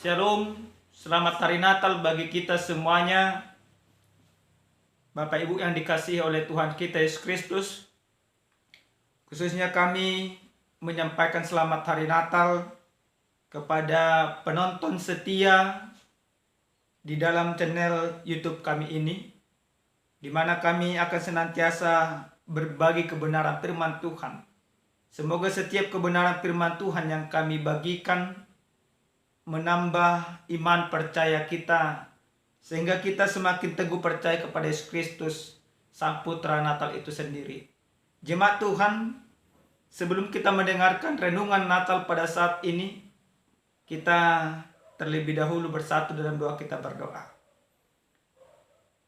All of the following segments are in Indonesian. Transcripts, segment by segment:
Shalom, selamat hari Natal bagi kita semuanya. Bapak Ibu yang dikasihi oleh Tuhan kita Yesus Kristus, khususnya kami menyampaikan selamat hari Natal kepada penonton setia di dalam channel YouTube kami ini, di mana kami akan senantiasa berbagi kebenaran firman Tuhan. Semoga setiap kebenaran firman Tuhan yang kami bagikan menambah iman percaya kita, sehingga kita semakin teguh percaya kepada Yesus Kristus, Sang Putra Natal itu sendiri. Jemaat Tuhan, sebelum kita mendengarkan renungan Natal pada saat ini, kita terlebih dahulu bersatu dalam doa, kita berdoa.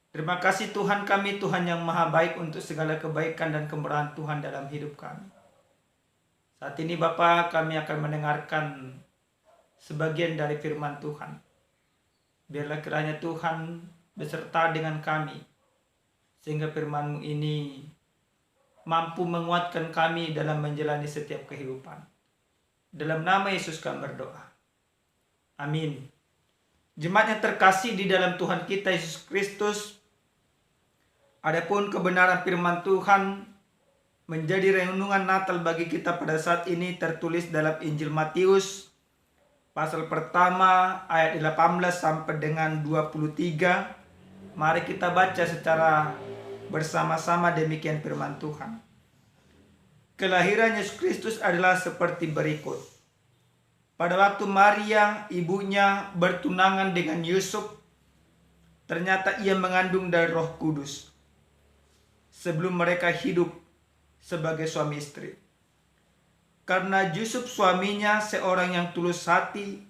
Terima kasih Tuhan kami, Tuhan yang maha baik untuk segala kebaikan dan kemurahan Tuhan dalam hidup kami. Saat ini Bapa, kami akan mendengarkan sebagian dari firman Tuhan. Biarlah kiranya Tuhan beserta dengan kami, sehingga firman-Mu ini mampu menguatkan kami dalam menjalani setiap kehidupan. Dalam nama Yesus kami berdoa. Amin. Jemaat yang terkasih di dalam Tuhan kita Yesus Kristus, adapun kebenaran firman Tuhan menjadi renungan Natal bagi kita pada saat ini tertulis dalam Injil Matius pasal pertama ayat 18 sampai dengan 23. Mari kita baca secara bersama-sama demikian firman Tuhan. Kelahiran Yesus Kristus adalah seperti berikut. Pada waktu Maria ibunya bertunangan dengan Yusuf, ternyata ia mengandung dari Roh Kudus sebelum mereka hidup sebagai suami istri. Karena Yusuf suaminya seorang yang tulus hati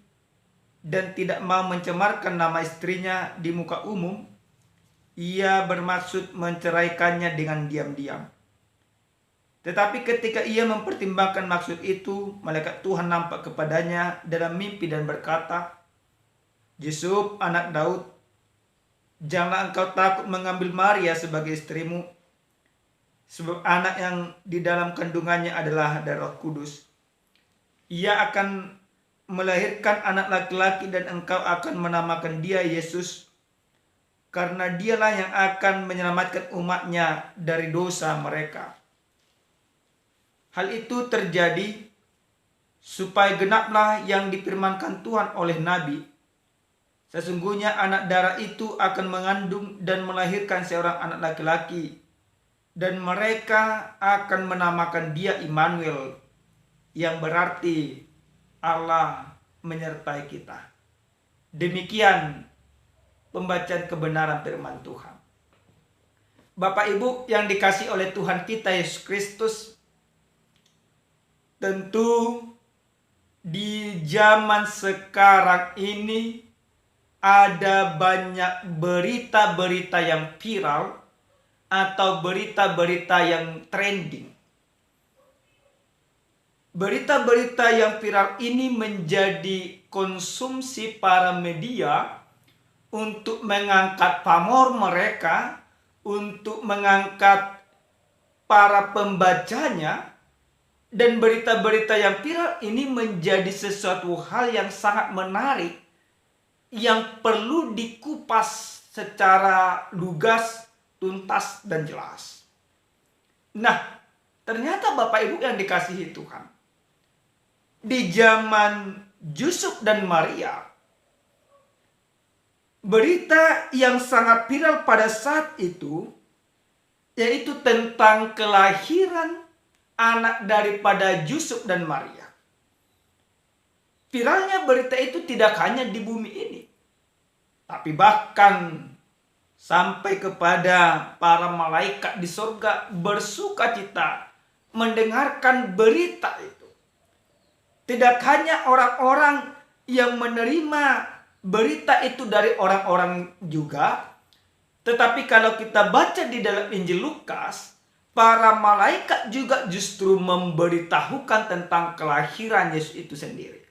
dan tidak mau mencemarkan nama istrinya di muka umum, ia bermaksud menceraikannya dengan diam-diam. Tetapi ketika ia mempertimbangkan maksud itu, malaikat Tuhan nampak kepadanya dalam mimpi dan berkata, "Yusuf, anak Daud, janganlah engkau takut mengambil Maria sebagai istrimu, sebab anak yang di dalam kandungannya adalah dari Roh Kudus. Ia akan melahirkan anak laki-laki dan engkau akan menamakan dia Yesus, karena dialah yang akan menyelamatkan umatnya dari dosa mereka." Hal itu terjadi supaya genaplah yang difirmankan Tuhan oleh Nabi. Sesungguhnya anak darah itu akan mengandung dan melahirkan seorang anak laki-laki, dan mereka akan menamakan dia Immanuel, yang berarti Allah menyertai kita. Demikian pembacaan kebenaran firman Tuhan. Bapak Ibu yang dikasihi oleh Tuhan kita Yesus Kristus, tentu di zaman sekarang ini ada banyak berita-berita yang viral atau berita-berita yang trending. Berita-berita yang viral ini menjadi konsumsi para media untuk mengangkat pamor mereka, untuk mengangkat para pembacanya, dan berita-berita yang viral ini menjadi sesuatu hal yang sangat menarik yang perlu dikupas secara lugas, tuntas, dan jelas. Nah, ternyata Bapak Ibu yang dikasihi Tuhan, di zaman Yusuf dan Maria, berita yang sangat viral pada saat itu yaitu tentang kelahiran anak daripada Yusuf dan Maria. Viralnya berita itu tidak hanya di bumi ini, tapi bahkan sampai kepada para malaikat di surga bersukacita mendengarkan berita itu. Tidak hanya orang-orang yang menerima berita itu dari orang-orang juga, tetapi kalau kita baca di dalam Injil Lukas, para malaikat juga justru memberitahukan tentang kelahiran Yesus itu sendiri.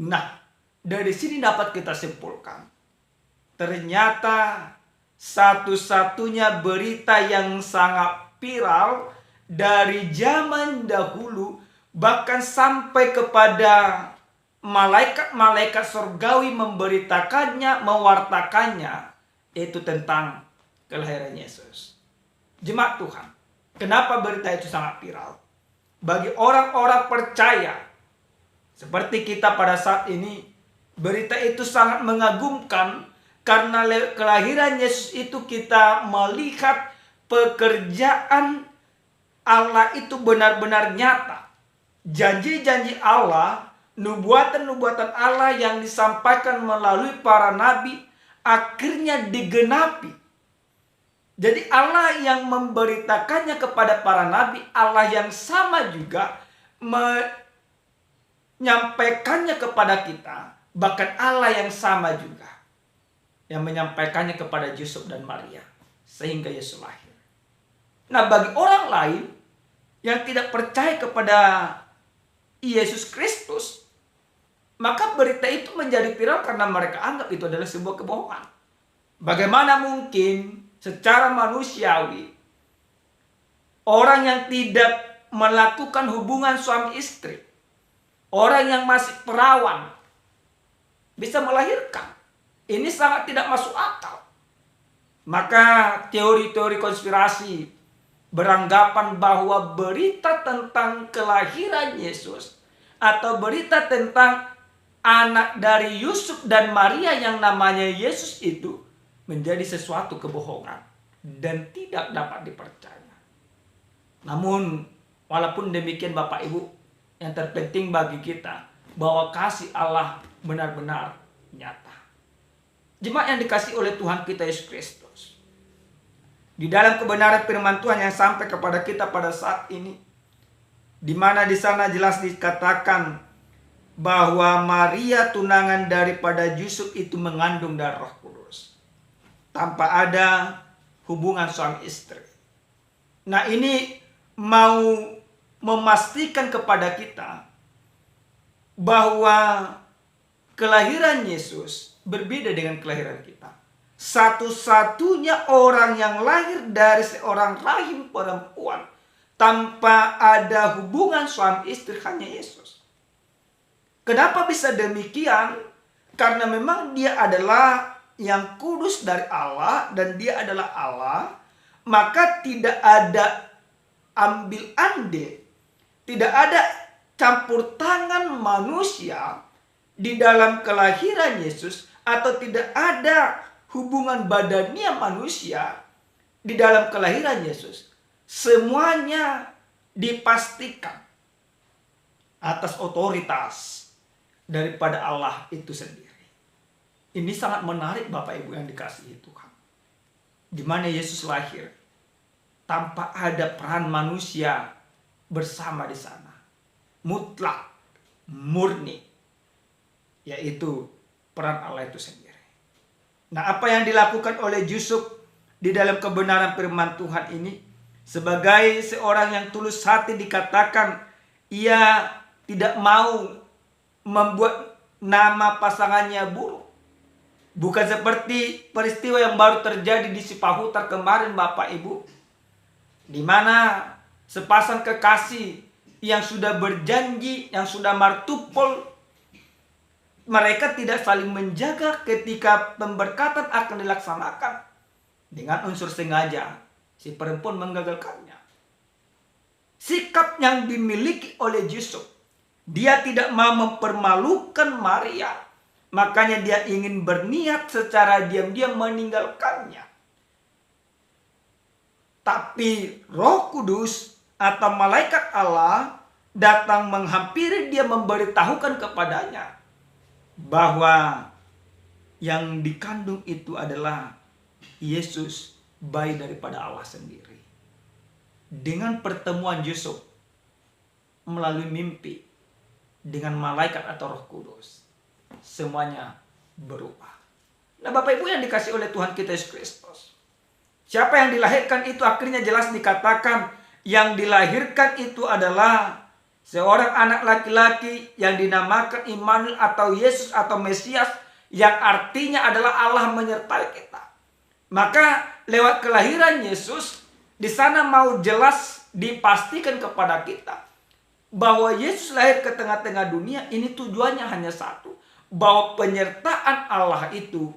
Nah, dari sini dapat kita simpulkan, ternyata satu-satunya berita yang sangat viral dari zaman dahulu, bahkan sampai kepada malaikat-malaikat surgawi memberitakannya, mewartakannya, itu tentang kelahiran Yesus. Jemaat Tuhan, kenapa berita itu sangat viral? Bagi orang-orang percaya seperti kita pada saat ini, berita itu sangat mengagumkan karena kelahiran Yesus itu kita melihat pekerjaan Allah itu benar-benar nyata. Janji-janji Allah, nubuatan-nubuatan Allah yang disampaikan melalui para nabi akhirnya digenapi. Jadi Allah yang memberitakannya kepada para nabi, Allah yang sama juga menyampaikannya kepada kita. Bahkan Allah yang sama juga yang menyampaikannya kepada Yusuf dan Maria sehingga Yesus lahir. Nah, bagi orang lain yang tidak percaya kepada Yesus Kristus, maka berita itu menjadi viral karena mereka anggap itu adalah sebuah kebohongan. Bagaimana mungkin secara manusiawi orang yang tidak melakukan hubungan suami istri, orang yang masih perawan, bisa melahirkan? Ini sangat tidak masuk akal. Maka teori-teori konspirasi beranggapan bahwa berita tentang kelahiran Yesus atau berita tentang anak dari Yusuf dan Maria yang namanya Yesus itu menjadi sesuatu kebohongan dan tidak dapat dipercaya. Namun walaupun demikian Bapak Ibu, yang terpenting bagi kita bahwa kasih Allah benar-benar nyata. Jemaat yang dikasihi oleh Tuhan kita Yesus Kristus, di dalam kebenaran firman Tuhan yang sampai kepada kita pada saat ini, di mana di sana jelas dikatakan bahwa Maria tunangan daripada Yusuf itu mengandung darah Roh Kudus tanpa ada hubungan suami istri. Nah, ini mau memastikan kepada kita bahwa kelahiran Yesus berbeda dengan kelahiran kita. Satu-satunya orang yang lahir dari seorang rahim perempuan tanpa ada hubungan suami istri hanya Yesus. Kenapa bisa demikian? Karena memang dia adalah yang kudus dari Allah dan dia adalah Allah, maka tidak ada ambil andil, tidak ada campur tangan manusia di dalam kelahiran Yesus, atau tidak ada hubungan badania manusia di dalam kelahiran Yesus. Semuanya dipastikan atas otoritas daripada Allah itu sendiri. Ini sangat menarik Bapak Ibu yang dikasihi Tuhan. Di mana Yesus lahir tanpa ada peran manusia bersama di sana. Mutlak, murni, yaitu peran Allah itu sendiri. Nah, apa yang dilakukan oleh Yusuf di dalam kebenaran firman Tuhan ini, sebagai seorang yang tulus hati, dikatakan ia tidak mau membuat nama pasangannya buruk. Bukan seperti peristiwa yang baru terjadi di Cipahutar kemarin Bapak Ibu, di mana sepasang kekasih yang sudah berjanji, yang sudah martupol, mereka tidak saling menjaga ketika pemberkatan akan dilaksanakan. Dengan unsur sengaja, si perempuan menggagalkannya. Sikap yang dimiliki oleh Yusuf, dia tidak mau mempermalukan Maria. Makanya dia ingin berniat secara diam-diam meninggalkannya. Tapi Roh Kudus atau malaikat Allah datang menghampiri dia, memberitahukan kepadanya bahwa yang dikandung itu adalah Yesus, bayi daripada Allah sendiri. Dengan pertemuan Yusuf melalui mimpi dengan malaikat atau Roh Kudus, semuanya berubah. Nah, Bapak Ibu yang dikasihi oleh Tuhan kita Yesus Kristus, siapa yang dilahirkan itu akhirnya jelas dikatakan yang dilahirkan itu adalah seorang anak laki-laki yang dinamakan Immanuel atau Yesus atau Mesias, yang artinya adalah Allah menyertai kita. Maka lewat kelahiran Yesus, di sana mau jelas dipastikan kepada kita bahwa Yesus lahir ke tengah-tengah dunia ini tujuannya hanya satu. Bahwa penyertaan Allah itu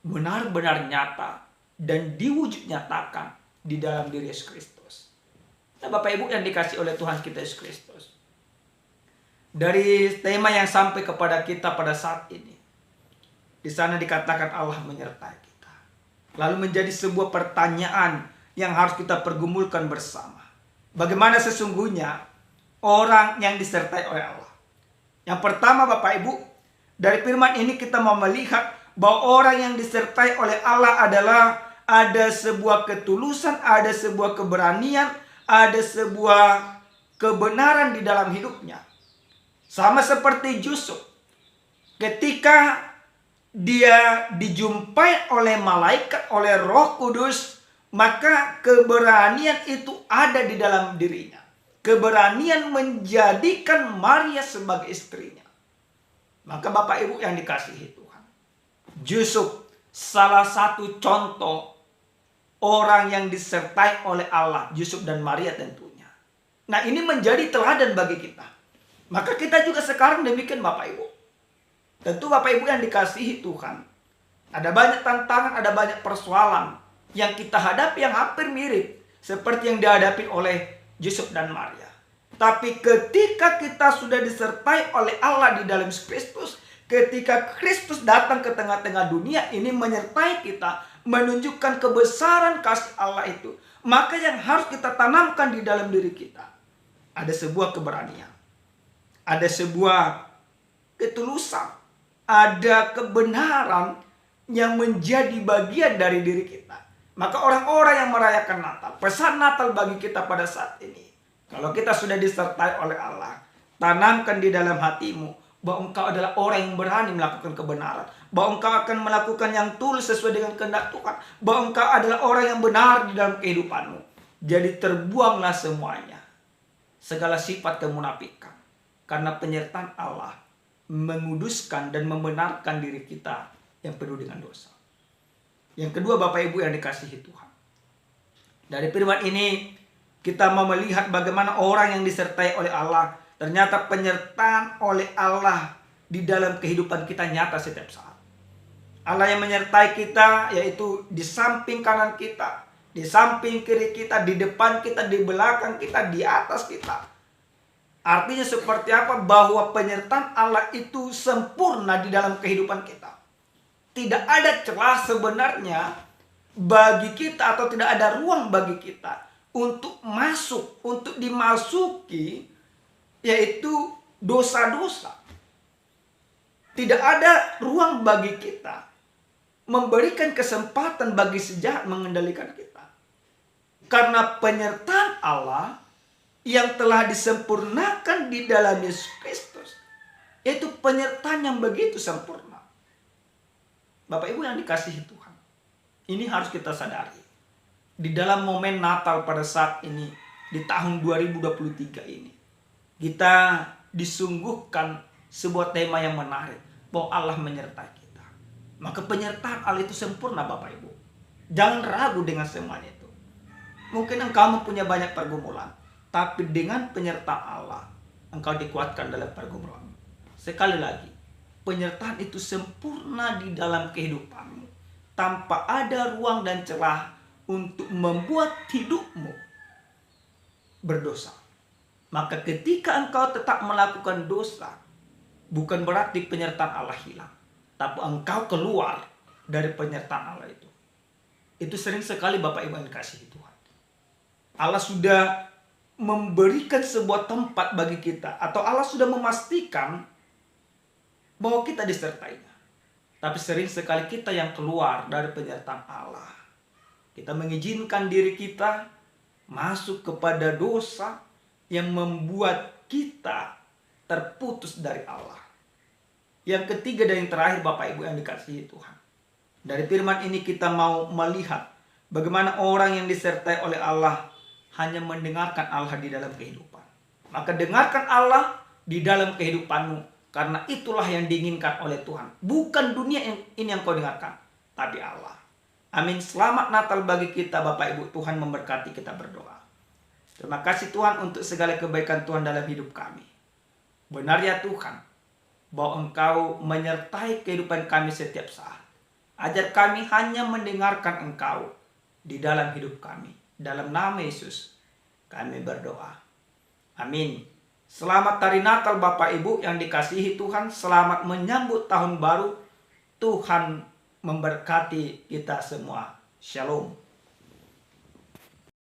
benar-benar nyata dan diwujud nyatakan di dalam diri Yesus Kristus. Nah, Bapak Ibu yang dikasih oleh Tuhan kita Yesus Kristus. Dari tema yang sampai kepada kita pada saat ini. Di sana dikatakan Allah menyertai kita. Lalu menjadi sebuah pertanyaan yang harus kita pergumulkan bersama. Bagaimana sesungguhnya orang yang disertai oleh Allah? Yang pertama Bapak Ibu, dari firman ini kita mau melihat bahwa orang yang disertai oleh Allah adalah ada sebuah ketulusan, ada sebuah keberanian, ada sebuah kebenaran di dalam hidupnya. Sama seperti Yusuf. Ketika dia dijumpai oleh malaikat, oleh Roh Kudus, maka keberanian itu ada di dalam dirinya. Keberanian menjadikan Maria sebagai istrinya. Maka Bapak Ibu yang dikasihi Tuhan, Yusuf salah satu contoh orang yang disertai oleh Allah. Yusuf dan Maria tentunya. Nah, ini menjadi teladan bagi kita. Maka kita juga sekarang demikian Bapak Ibu. Tentu Bapak Ibu yang dikasihi Tuhan, ada banyak tantangan, ada banyak persoalan yang kita hadapi yang hampir mirip seperti yang dihadapi oleh Yusuf dan Maria. Tapi ketika kita sudah disertai oleh Allah di dalam Kristus, ketika Kristus datang ke tengah-tengah dunia ini menyertai kita, menunjukkan kebesaran kasih Allah itu, maka yang harus kita tanamkan di dalam diri kita, ada sebuah keberanian, ada sebuah ketulusan, ada kebenaran yang menjadi bagian dari diri kita. Maka orang-orang yang merayakan Natal, pesan Natal bagi kita pada saat ini, kalau kita sudah disertai oleh Allah, tanamkan di dalam hatimu bahwa engkau adalah orang yang berani melakukan kebenaran, bahwa engkau akan melakukan yang tulus sesuai dengan kehendak Tuhan, bahwa engkau adalah orang yang benar di dalam kehidupanmu. Jadi terbuanglah semuanya, segala sifat kemunafikan, karena penyertaan Allah menguduskan dan membenarkan diri kita yang penuh dengan dosa. Yang kedua Bapak Ibu yang dikasihi Tuhan, dari firman ini kita mau melihat bagaimana orang yang disertai oleh Allah, ternyata penyertaan oleh Allah di dalam kehidupan kita nyata setiap saat. Allah yang menyertai kita yaitu di samping kanan kita, di samping kiri kita, di depan kita, di belakang kita, di atas kita. Artinya seperti apa? Bahwa penyertaan Allah itu sempurna di dalam kehidupan kita. Tidak ada celah sebenarnya bagi kita atau tidak ada ruang bagi kita untuk masuk, untuk dimasuki, yaitu dosa-dosa. Tidak ada ruang bagi kita memberikan kesempatan bagi sejahat mengendalikan kita. Karena penyertaan Allah yang telah disempurnakan di dalam Yesus Kristus, yaitu penyertaan yang begitu sempurna. Bapak Ibu yang dikasihi Tuhan, ini harus kita sadari. Di dalam momen Natal pada saat ini, di tahun 2023 ini, kita disungguhkan sebuah tema yang menarik, bahwa Allah menyertai kita. Maka penyertaan Allah itu sempurna Bapak Ibu. Jangan ragu dengan semuanya itu. Mungkin engkau mempunyai banyak pergumulan, tapi dengan penyertaan Allah, engkau dikuatkan dalam pergumulan. Sekali lagi, penyertaan itu sempurna di dalam kehidupanmu, tanpa ada ruang dan celah untuk membuat hidupmu berdosa. Maka ketika engkau tetap melakukan dosa, bukan berarti penyertaan Allah hilang, tapi engkau keluar dari penyertaan Allah itu. Itu sering sekali Bapak Ibu yang dikasihi Tuhan. Allah sudah memberikan sebuah tempat bagi kita, atau Allah sudah memastikan bahwa kita disertainya. Tapi sering sekali kita yang keluar dari penyertaan Allah. Kita mengizinkan diri kita masuk kepada dosa yang membuat kita terputus dari Allah. Yang ketiga dan yang terakhir Bapak Ibu yang dikasihi Tuhan, dari firman ini kita mau melihat bagaimana orang yang disertai oleh Allah hanya mendengarkan Allah di dalam kehidupan. Maka dengarkan Allah di dalam kehidupanmu, karena itulah yang diinginkan oleh Tuhan. Bukan dunia ini yang kau dengarkan, tapi Allah. Amin. Selamat Natal bagi kita Bapak Ibu. Tuhan memberkati, kita berdoa. Terima kasih Tuhan untuk segala kebaikan Tuhan dalam hidup kami. Benar ya Tuhan, bahwa Engkau menyertai kehidupan kami setiap saat. Ajar kami hanya mendengarkan Engkau di dalam hidup kami. Dalam nama Yesus kami berdoa. Amin. Selamat Hari Natal Bapak Ibu yang dikasihi Tuhan. Selamat menyambut tahun baru. Tuhan memberkati kita semua. Shalom.